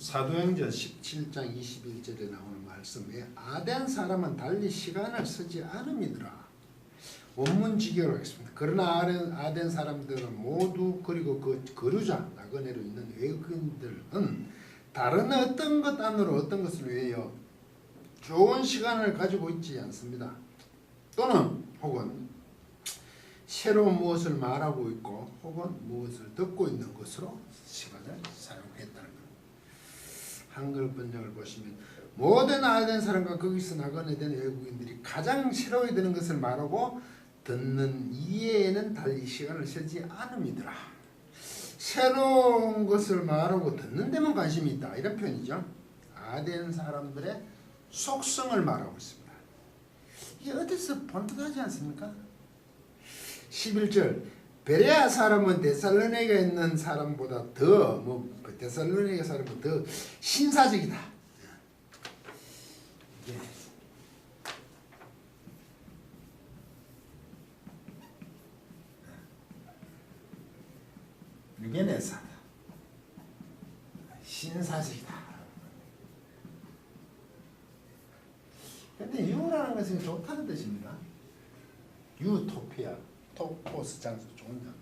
사도행전 17장 21절에 나오는 말씀에 아덴 사람은 달리 시간을 쓰지 않음이더라. 원문 직역을 하겠습니다. 그러나 아덴 사람들은 모두 그리고 그 거류자 나그네로 있는 외국인들은 다른 어떤 것 안으로 어떤 것을 위하여 좋은 시간을 가지고 있지 않습니다. 또는 혹은 새로운 무엇을 말하고 있고 혹은 무엇을 듣고 있는 것으로 시간을 사용했다는 겁니다. 한글 번역을 보시면 모든 아덴 사람과 거기서 나그네 된 외국인들이 가장 새로이 되는 것을 말하고 듣는 이해에는 달리 시간을 쓰지 않음이더라. 새로운 것을 말하고 듣는 데만 관심이 있다, 이런 표현이죠. 아덴 사람들의 속성을 말하고 있습니다. 이게 어디서 본뜻하지 않습니까? 11절 베레아 사람은 데살로니가에 있는 사람보다 더 데살로니가 사람은 더 신사적이다. 유게네사다. 신사적이다. 근데 유라는 것은 좋다는 뜻입니다. 유토피아, 토포스 장소 좋은 장.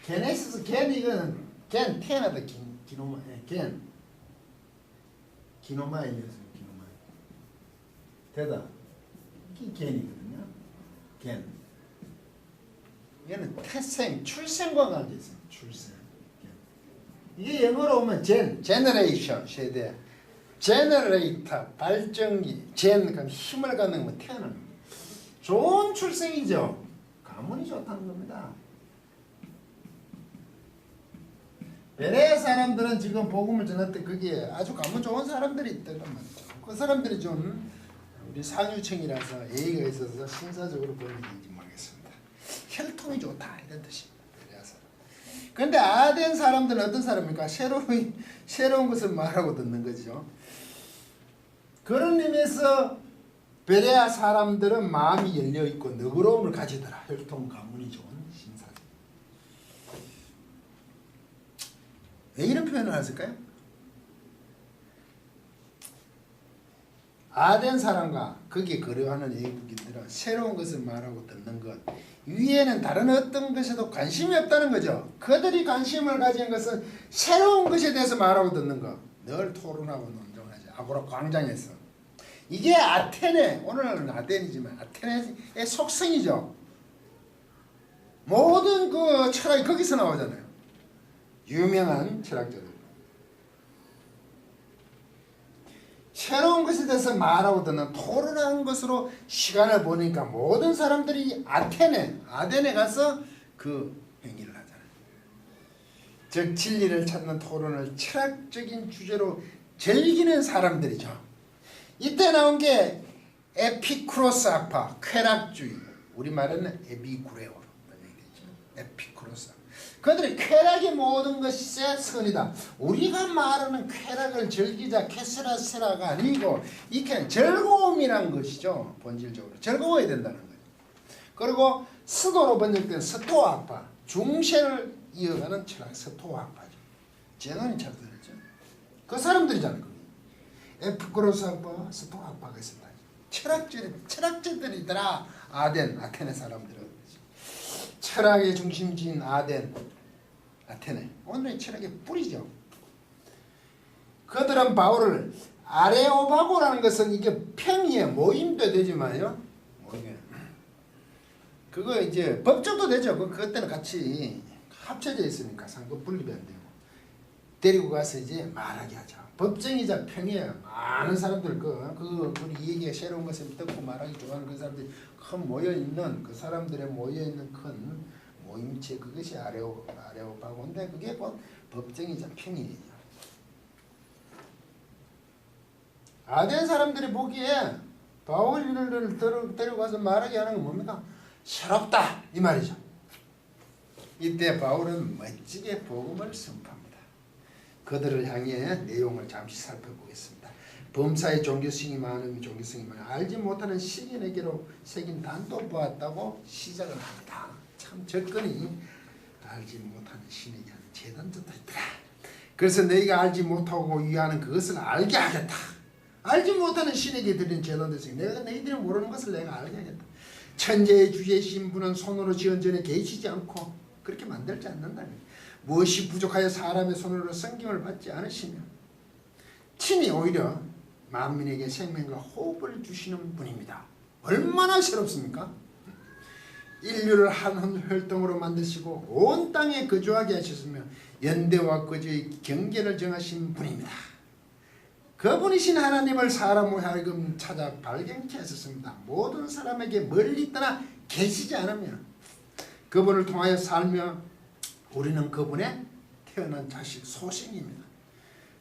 게네시스 겐 이거는 겐 테나다 기노마 겐 기노마이에서 기노마이 되다 이게 겐이거든요. 겐 얘는 태생 출생과 관계 있습니다. 출생. 이게 영어로 오면 제너레이션 세대, 제너레이터 발전기, 그러니까 힘을 갖는 거 태어나는 거. 좋은 출생이죠. 가문이 좋다는 겁니다. 베레아 사람들은 지금 복음을 전할 때 거기에 아주 가문 좋은 사람들이 있다는 말이죠. 그 사람들이 좀 우리 상류층이라서 예의가 있어서 신사적으로 보이는지 모르겠습니다. 혈통이 좋다 이런 뜻입니다. 베레아 사람. 그런데 아덴 사람들은 어떤 사람입니까? 새로운 것을 말하고 듣는 거죠. 그런 의미에서 베레아 사람들은 마음이 열려있고 너그러움을 가지더라. 혈통 가문이 좋은 신사들. 왜 이런 표현을 했을까요? 아덴 사람과 거기에 거래하는 외국인들은 새로운 것을 말하고 듣는 것 위에는 다른 어떤 것에도 관심이 없다는 거죠. 그들이 관심을 가진 것은 새로운 것에 대해서 말하고 듣는 것. 늘 토론하고 논쟁을 하죠. 아고라 광장에서. 이게 아테네, 오늘은 아테네이지만 아테네의 속성이죠. 모든 그 철학이 거기서 나오잖아요. 유명한 철학자들. 새로운 것에 대해서 말하고 듣는 토론하는 것으로 시간을 보니까 모든 사람들이 아테네 가서 그 행위를 하잖아요. 즉 진리를 찾는 토론을 철학적인 주제로 즐기는 사람들이죠. 이때 나온 게 에피쿠로스 학파, 쾌락주의. 우리말에는 에비구레오로 번역되죠. 에피쿠로스. 그들이 쾌락이 모든 것의 선이다. 우리가 말하는 쾌락을 즐기자 케스라세라가 아니고 이게 즐거움이란 것이죠. 본질적으로 즐거워야 된다는 거예요. 그리고 스도로 번역된 스토아학파, 중세를 이어가는 철학 스토아학파죠. 제논이 찾아들었죠. 그 사람들이잖아요. 에피쿠로스 학파, 스토아학파가 있습니다. 철학자들이더라. 아테네 사람들은. 철학의 중심지인 아테네. 오늘의 철학의 뿌리죠. 그들은 바울을 아레오바고라는 것은 이게 평이에요. 모임도 되지만요. 그거 이제 법적도 되죠. 그때는 같이 합쳐져 있으니까 상급 분립이 안 되고. 데리고 가서 이제 말하게 하죠. 법정이자 평이에요. 많은 사람들 우리 얘기가 새로운 것을 듣고 말하기 좋아하는 그 사람들이 그 사람들의 모여있는 큰 모임체, 그것이 아레오파고인데 그게 곧 법정이자 평이에요. 아덴 사람들이 보기에 바울을 데려가서 말하게 하는 건 뭡니까? 새롭다 이 말이죠. 이때 바울은 멋지게 복음을 선포합니다. 그들을 향해 내용을 잠시 살펴보겠습니다. 범사의 종교성이 많으면 알지 못하는 시인에게로 새긴 단도 보았다고 시작을 합니다. 참 접근이 알지 못하는 신에게 하는 재단도 있더라. 그래서 너희가 알지 못하고 위하는 그것을 알게 하겠다. 알지 못하는 신에게 드린 제단 대신 내가 너희들이 모르는 것을 내가 알게 하겠다. 천재의 주의 신부는 손으로 지은 전에 계시지 않고 그렇게 만들지 않는다. 무엇이 부족하여 사람의 손으로 성김을 받지 않으시며 친히 오히려 만민에게 생명과 호흡을 주시는 분입니다. 얼마나 새롭습니까? 인류를 한 혈통으로 만드시고 온 땅에 거주하게 하셨으며 연대와 거주의 경계를 정하신 분입니다. 그분이신 하나님을 사람으로 하여금 찾아 발견케 하셨습니다. 모든 사람에게 멀리 떠나 계시지 않으며 그분을 통하여 살며 우리는 그분의 태어난 자식 소생입니다.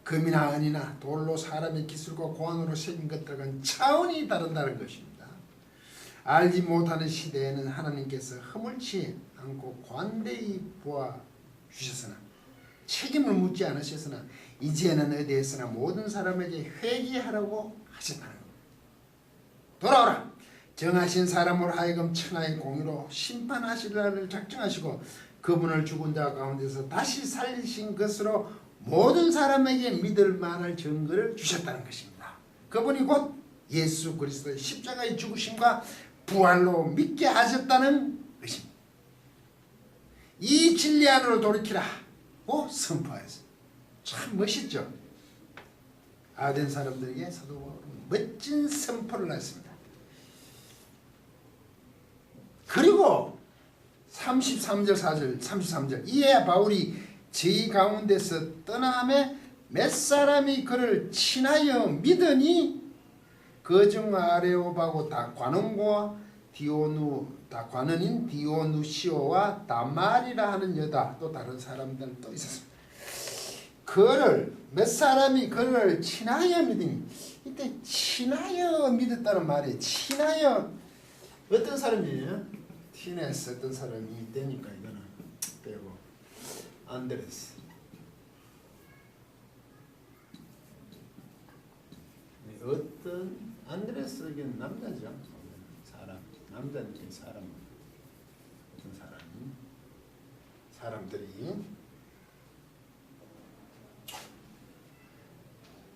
금이나 은이나 돌로 사람의 기술과 고안으로 새긴 것들과는 차원이 다른다는 것입니다. 알지 못하는 시대에는 하나님께서 허물치 않고 관대히 보아주셨으나 책임을 묻지 않으셨으나 이제는 어디에서나 모든 사람에게 회개하라고 하셨다는 겁니다. 돌아오라! 정하신 사람으로 하여금 천하의 공의로 심판하실 날을 작정하시고 그분을 죽은 자 가운데서 다시 살리신 것으로 모든 사람에게 믿을 만할 증거를 주셨다는 것입니다. 그분이 곧 예수 그리스도의 십자가의 죽으심과 부활로 믿게 하셨다는 것입니다. 이 진리 안으로 돌이키라고 선포하였습니다. 참 멋있죠. 아덴 사람들에게 사도 바울은 멋진 선포를 했습니다. 그리고 33절 4절 33절 이에 바울이 저희 가운데서 떠남에 몇 사람이 그를 친하여 믿으니 그중 아레오바고 다관원과 다관원인 디오누시오와 다말이라 하는 여자 또 다른 사람들 또 있었습니다. 그를 몇 사람이 그를 친하여 믿으니 이때 친하여 믿었다는 말이 친하여 어떤 사람이에요? 티네스 어떤 사람이 되니까 이거는 빼고 안드레스 어떤 안드레스 이게 남자죠. 사람 남자니까 사람 어떤 사람들이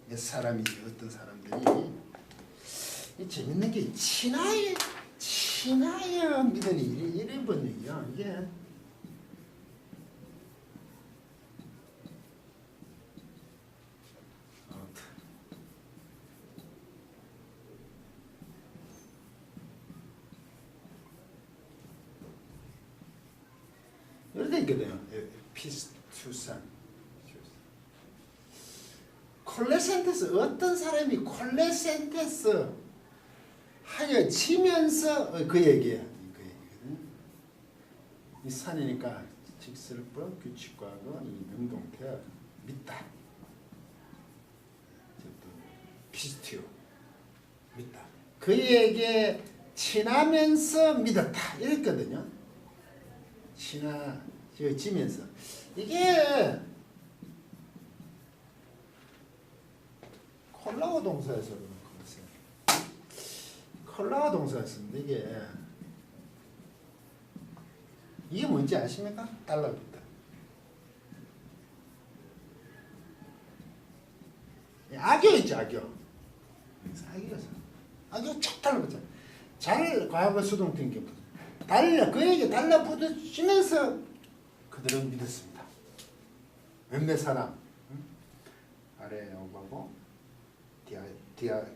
몇 사람이지 어떤 사람들이 이 재밌는 게 친하여 믿으니 이런 번역이야. 이게 이렇게 있거든요. 피스투산 콜레센테스 어떤 사람이 콜레센테스 하여 치면서 그 얘기야. 그 얘기거든. 이 산이니까 직설법 규칙과학은 이 능동태 믿다. 피스티오 믿다. 그에게 친하면서 믿었다. 이랬거든요. 지면서 이게 콜라오 동사에서 그런 것을 콜라오 동사였습니다. 이게 뭔지 아십니까? 달러부터 악교 있죠. 악교 착 달라붙어. 잘 과거 수동 튕겨 그에게 달라붙으시면서 그들은 믿었습니다. 몇몇 사람 아레오바고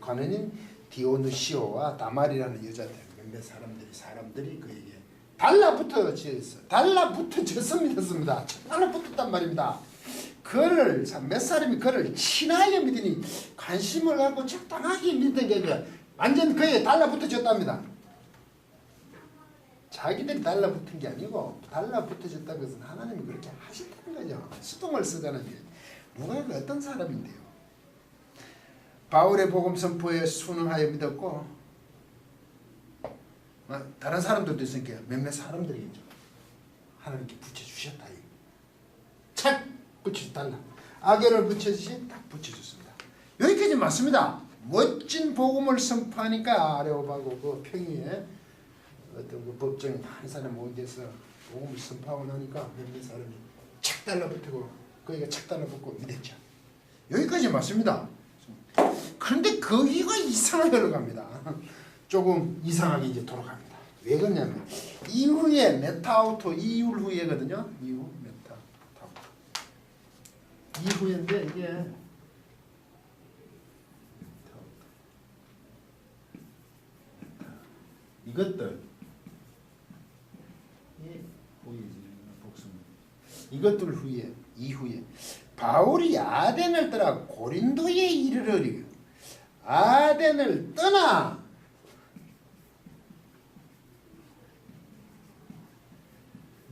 관원인 디오누시오와 다말이라는 여자들 몇몇 사람들이 그에게 달라붙어져서 믿었습니다. 달라붙었단 말입니다. 몇 사람이 그를 친하여 믿으니 관심을 갖고 적당하게 믿는 게 아니라 완전 그에게 달라붙어졌답니다. 자기들이 달라붙은 게 아니고 달라붙어졌다는 것은 하나님이 그렇게 하셨다는 거죠. 수동을 쓰자는 게 누가 어떤 사람인데요. 바울의 복음 선포에 순응하여 믿었고 다른 사람들도 있으니까 몇몇 사람들이겠죠. 하나님께 붙여주셨다. 착 붙여달라. 악연을 붙여주신 딱 붙여줬습니다. 여기까지 맞습니다. 멋진 복음을 선포하니까 아레오바고 그 평의에 어떤 그 법정에 한 사람 모은 데서 복음을 선포하고 나니까 몇몇 사람이 착 달라붙고 거기가 착 달라붙고 믿었죠. 여기까지 맞습니다. 그런데 거기가 이상하게 흘러갑니다. 조금 이상하게 이제 돌아갑니다. 왜 그러냐면 이후에 메타오토 이율 후에거든요. 이후 메타오토 이후인데 이게 이것들 이것들 후에 이후에 바울이 아덴을 떠나 고린도에 이르러리 아덴을 떠나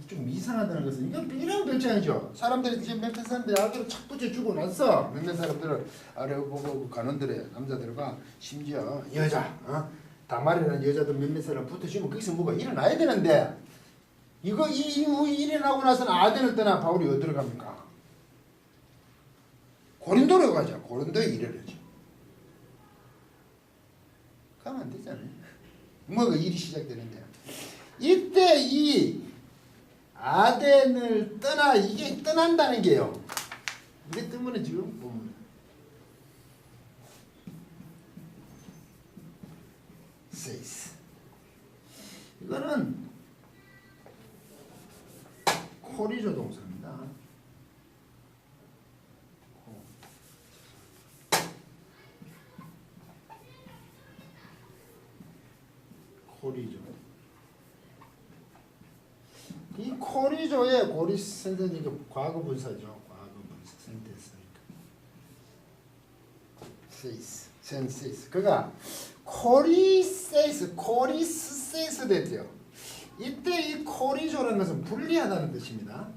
좀 이상하다는 것은 이런 별장이죠. 사람들이 지금 몇몇 사람들이 아들을 착 붙여주고 나서 몇몇 사람들을 아래 보고 간원들의 남자들과 심지어 여자 다말이라는 여자들 몇몇 사람 붙어주면 거기서 뭐가 일어나야 되는데 이거 이후 일어나고 나서는 아덴을 떠나 바울이 어디로 갑니까? 고린도로 가죠. 고린도에 이르러죠. 가면 안 되잖아요. 뭐가 일이 시작되는데 이때 이 아덴을 떠나 이게 떠난다는 게요. 이게 때문에 지금 보면 says 이거는 코리조 동사입니다. 코리조. 이 코리조의 고리 센텐스가 과거 분사죠. 과거 분사 센텐스니까. 세이스, 센세이스. 그가 코리세이스, 코리스세이스 됐죠. 이때 이 코리조라는 것은 분리하다는 뜻입니다.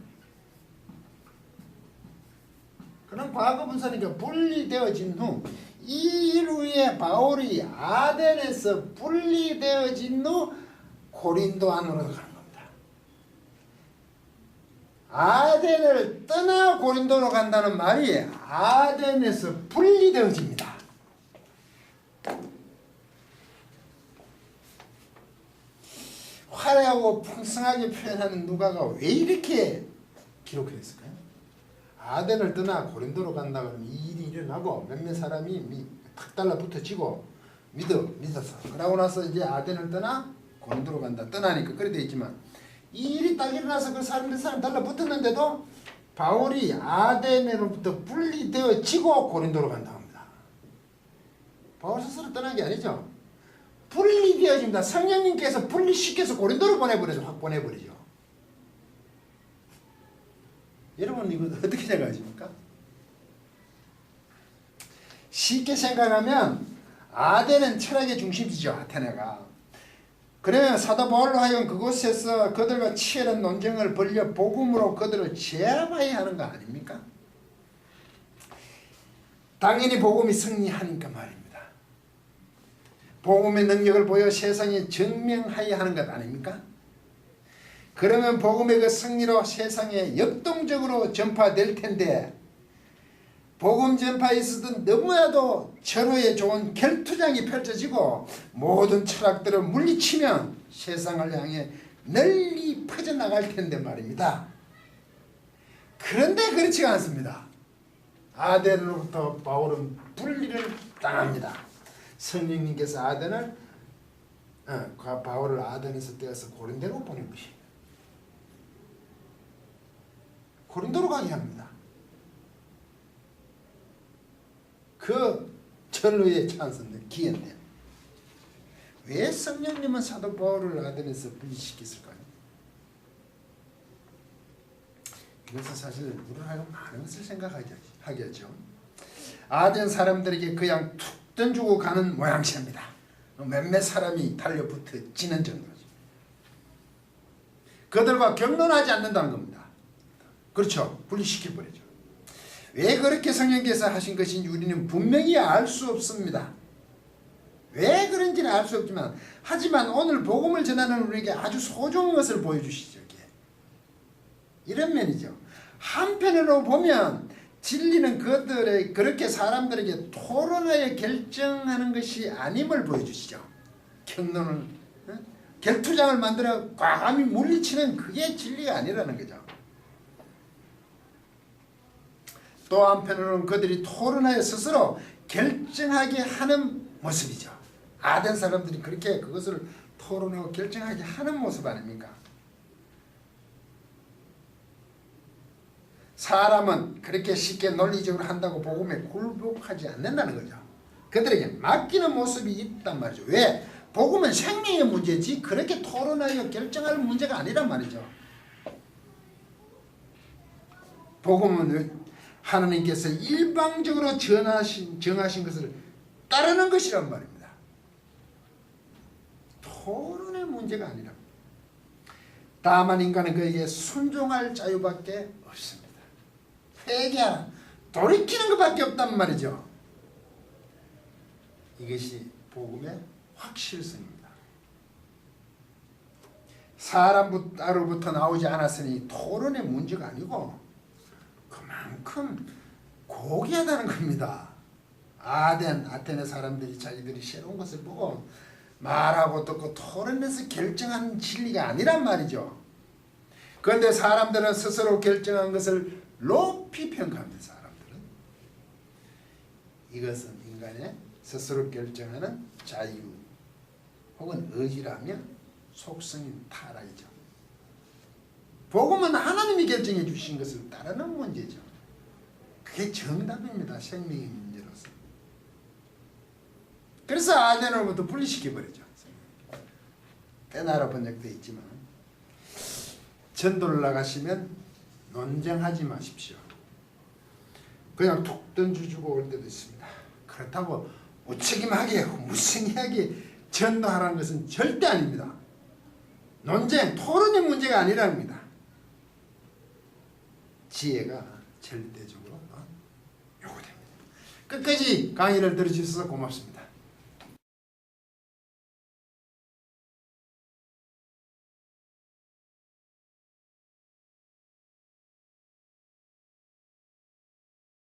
그럼 과거 분사니까 분리되어진 후 이후에 바울이 아덴에서 분리되어진 후 고린도 안으로 가는 겁니다. 아덴을 떠나 고린도로 간다는 말이 아덴에서 분리되어집니다. 화려하고 풍성하게 표현하는 누가가 왜 이렇게 기록했을까요? 아덴을 떠나 고린도로 간다 그러면 이 일이 일어나고 몇몇 사람이 탁 달라붙어지고 믿어서 그러고 나서 이제 아덴을 떠나 고린도로 간다. 떠나니까 그래 돼 있지만 이 일이 딱 일어나서 그 사람 달라붙었는데도 바울이 아덴으로부터 분리되어지고 고린도로 간다 합니다. 바울 스스로 떠난 게 아니죠. 분리되어집니다. 성령님께서 분리시켜서 고린도로 보내버리죠. 확 보내버리죠. 여러분 이거 어떻게 생각하십니까? 쉽게 생각하면 아덴은 철학의 중심지죠. 아테네가. 그러면 사도 바울로 하여금 그곳에서 그들과 치열한 논쟁을 벌여 복음으로 그들을 제압해야 하는 거 아닙니까? 당연히 복음이 승리하니까 말입니다. 복음의 능력을 보여 세상에 증명해야 하는 것 아닙니까? 그러면 복음의 그 승리로 세상에 역동적으로 전파될 텐데 복음 전파에 있어도 너무나도 절호에 좋은 결투장이 펼쳐지고 모든 철학들을 물리치면 세상을 향해 널리 퍼져나갈 텐데 말입니다. 그런데 그렇지가 않습니다. 아덴으로부터 바울은 분리를 당합니다. 성령님께서 바울을 아덴에서 떼어서 고린도로 보낸 것입니다. 고린도로 가게 합니다. 그 전로의 찬스인데 기회인데 왜 성령님은 사도 바울을 아덴에서 분리시켰을까요? 이것은 사실 우리를 하여금 많은 것을 생각하게 하죠. 아덴 사람들에게 그냥 툭 던지고 가는 모양새입니다. 몇몇 사람이 달려붙어지는 정도죠. 그들과 격론하지 않는다는 겁니다. 그렇죠. 분리시켜버리죠. 왜 그렇게 성령께서 하신 것인지 우리는 분명히 알 수 없습니다. 왜 그런지는 알 수 없지만 하지만 오늘 복음을 전하는 우리에게 아주 소중한 것을 보여주시죠. 이런 면이죠. 한편으로 보면 진리는 그들의 그렇게 사람들에게 토론하여 결정하는 것이 아님을 보여주시죠. 격론을 결투장을 만들어 과감히 물리치는 그게 진리가 아니라는 거죠. 또 한편으로는 그들이 토론하여 스스로 결정하게 하는 모습이죠. 아덴 사람들이 그렇게 그것을 토론하고 결정하게 하는 모습 아닙니까? 사람은 그렇게 쉽게 논리적으로 한다고 복음에 굴복하지 않는다는 거죠. 그들에게 맡기는 모습이 있단 말이죠. 왜? 복음은 생명의 문제지 그렇게 토론하여 결정할 문제가 아니란 말이죠. 복음은 하나님께서 일방적으로 정하신 것을 따르는 것이란 말입니다. 토론의 문제가 아니라 다만 인간은 그에게 순종할 자유밖에 없습니다. 회개하라, 돌이키는 것밖에 없단 말이죠. 이것이 복음의 확실성입니다. 사람으로부터 나오지 않았으니 토론의 문제가 아니고 그만큼 고귀하다는 겁니다. 아테네 사람들이 자기들이 새로운 것을 보고 말하고 듣고 토론해서 결정한 진리가 아니란 말이죠. 그런데 사람들은 스스로 결정한 것을 높이 평가합니다. 사람들은 이것은 인간의 스스로 결정하는 자유 혹은 의지라며 속성인 타락이죠. 복음은 하나님이 결정해 주신 것을 따르는 문제죠. 그게 정답입니다. 생명의 문제로서. 그래서 아덴으로부터 분리시켜버리죠. 때나라 번역되어 있지만 전도를 나가시면 논쟁하지 마십시오. 그냥 툭 던져주고 올 때도 있습니다. 그렇다고 무책임하게 무성의하게 전도하라는 것은 절대 아닙니다. 논쟁, 토론의 문제가 아니랍니다. 지혜가 절대적으로 요구됩니다. 끝까지 강의를 들어주셔서 고맙습니다.